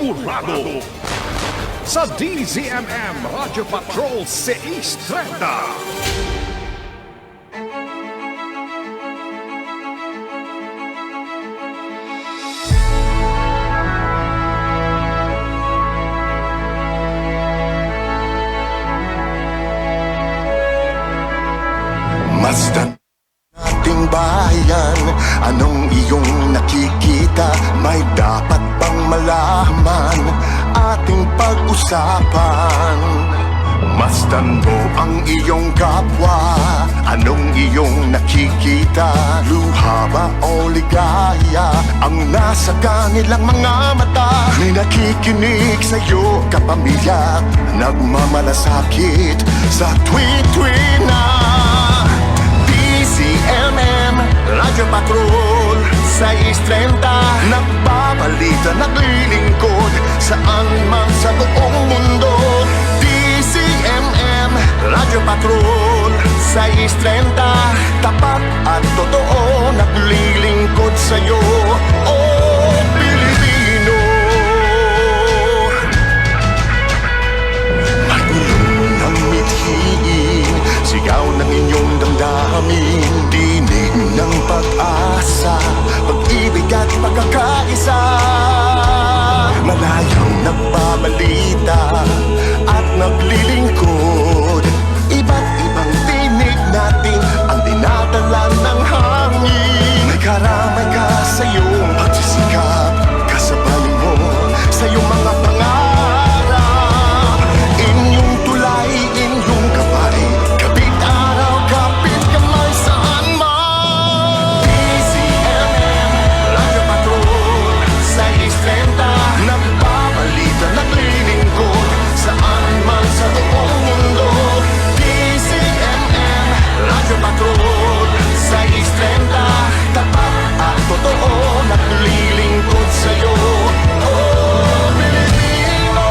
Sigurado sa DZMM Radio Patrol 630. Masdan ating bayan, anong iyong nakikita? May dapat bang malaman ating pag-usapan? Masdan mo ang iyong kapwa, anong iyong nakikita? Luha ba o ligaya ang nasa kanilang mga mata? May nakikinig sa'yo kapamilya, nagmamalasakit sa tweet-tweet na DZMM Radyo Patrol 630, nagbabalita, naglilingkod saan man sa buong mundo. DZMM Radyo Patrol 630, tapat at totoo, naglilingkod sa'yo, oh Pilipino. Magulong ng mithiin, sigaw ng inyong damdamin, dinig ng pag-asa, pag-ibig at pagkakaisa. Malayang nagbabalita at naglilingkod, iba't ibang tinig natin ang dinadala ng hangin. May karamay ka sa iyong pagsisikap, kasabay mo sa iyong mga pangarap. Inyong tulay, inyong gabay, kapit araw, kapit kamay saan man. DZMM Radyo Patrol 630, nagbabalita, naglilingkod saan man sa buong mundo. DZMM Radyo Patrol 630, tapat at totoo, naglilingkod sa'yo, oh Pilipino.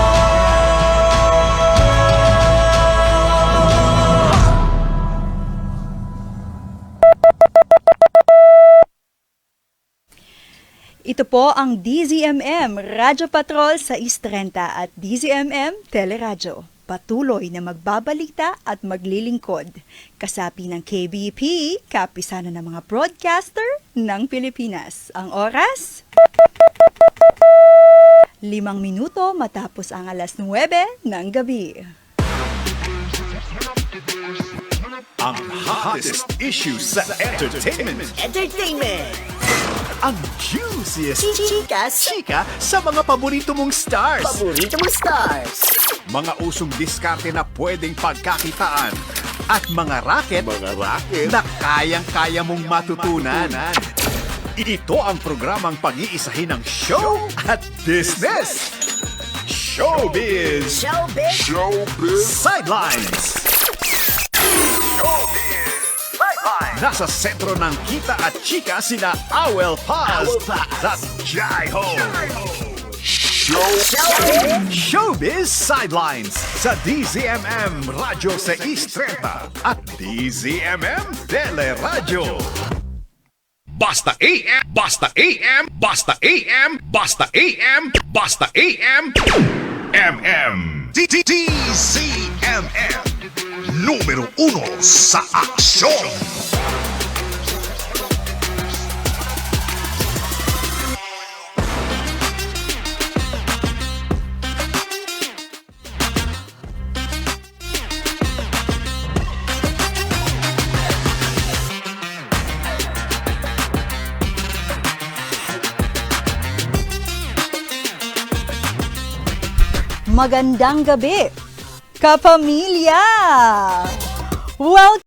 Ito po ang DZMM Radyo Patrol 630 at DZMM Teleradyo. Patuloy na magbabalita at maglilingkod. Kasapi ng KBP, kapisanan ng mga broadcaster ng Pilipinas. Ang oras? 5 minuto matapos ang alas 9 ng gabi. Ang hottest issues sa entertainment. Ang juiciest chika sa mga paborito mong stars. Mga usong diskarte na pwedeng pagkakitaan. At mga raket na kayang-kaya mong matutunan. Ito ang programang pag-iisahin ng show at business. Showbiz. Sidelines. Nasa sentro ng kita at chika sina Awel Paz at Jai Ho. Showbiz Sidelines sa DZMM Radyo 630 at DZMM Teleradyo. Basta AM, basta AM, basta AM, basta AM, basta AM, MM. DZMM, numero 1 sa aksyon. Magandang gabi, kapamilya! Welcome